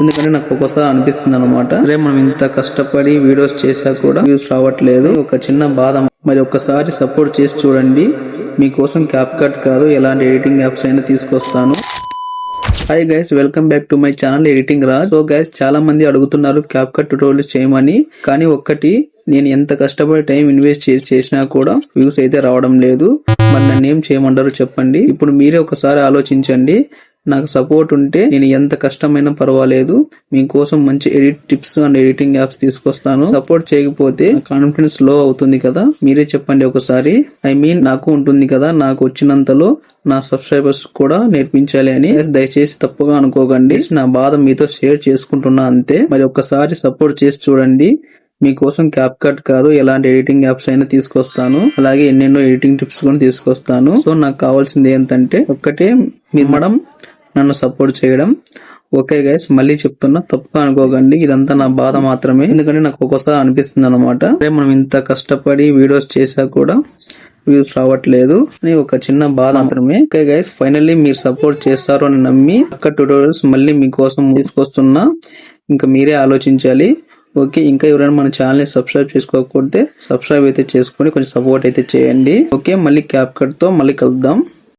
ఎందుకంటే నాకు ఒక్కోసారి అనిపిస్తుంది అనమాట, అరే మనం ఇంత కష్టపడి వీడియోస్ చేసా కూడా వ్యూస్ రావట్లేదు, ఒక చిన్న బాధ. మరి ఒక్కసారి సపోర్ట్ చేసి చూడండి, మీకోసం క్యాప్ కట్ కాదు ఎలాంటి ఎడిటింగ్ యాప్స్ అయినా తీసుకొస్తాను. Hi guys, welcome back to my channel editing Raj. So guys, చాలా మంది అడుగుతున్నారు క్యాప్ కట్ ట్యుటోరియల్స్ చేయమని, కానీ ఒక్కటి, నేను ఎంత కష్టపడి టైం ఇన్వెస్ట్ చేసినా కూడా వ్యూస్ అయితే రావడం లేదు. మరి నన్ను ఏం చేయమంటారు చెప్పండి. ఇప్పుడు మీరే ఒకసారి ఆలోచించండి. నాకు సపోర్ట్ ఉంటే నేను ఎంత కష్టమైనా పర్వాలేదు, మీకోసం మంచి edit tips and editing apps తీసుకొస్తాను. సపోర్ట్ చేయకపోతే కాన్ఫిడెన్స్ లో అవుతుంది కదా, మీరే చెప్పండి ఒకసారి. నాకు ఉంటుంది కదా, నాకు వచ్చినంతలో నా సబ్స్క్రైబర్స్ కూడా నేర్పించాలి అని. దయచేసి తప్పుగా అనుకోకండి, నా బాధ మీతో షేర్ చేసుకుంటున్నా అంతే. మరి ఒక్కసారి సపోర్ట్ చేసి చూడండి, మీకోసం క్యాప్ కట్ కాదు ఎలాంటి ఎడిటింగ్ యాప్స్ అయినా తీసుకొస్తాను. అలాగే ఎన్నెన్నో ఎడిటింగ్ టిప్స్ కూడా తీసుకొస్తాను. సో నాకు కావాల్సింది ఏంటంటే ఒక్కటే, మేడం నన్ను సపోర్ట్ చేయడం. ఓకే గైస్, మళ్ళీ చెప్తున్నా, తప్పుగా అనుకోకండి, ఇదంతా నా బాధ మాత్రమే. ఎందుకంటే నాకు ఒక్కోసారి అనిపిస్తుంది అనమాట, అరే మనం ఇంత కష్టపడి వీడియోస్ చేసా కూడా వ్యూస్ రావట్లేదు అని ఒక చిన్న బాధ మాత్రమే. ఓకే గైస్, ఫైనల్లీ మీరు సపోర్ట్ చేస్తారు అని నమ్మి అక్క ట్యుటోరియల్స్ మళ్ళీ మీకోసం తీసుకొస్తున్నా. ఇంకా మీరే ఆలోచించాలి. ఓకే, ఇంకా ఎవరైనా మన ఛానల్ ని సబ్స్క్రైబ్ చేసుకోకపోతే సబ్స్క్రైబ్ అయితే చేసుకొని కొంచెం సపోర్ట్ అయితే చేయండి. ఓకే, మళ్ళీ క్యాప్ కట్ తో మళ్ళీ కలుద్దాం.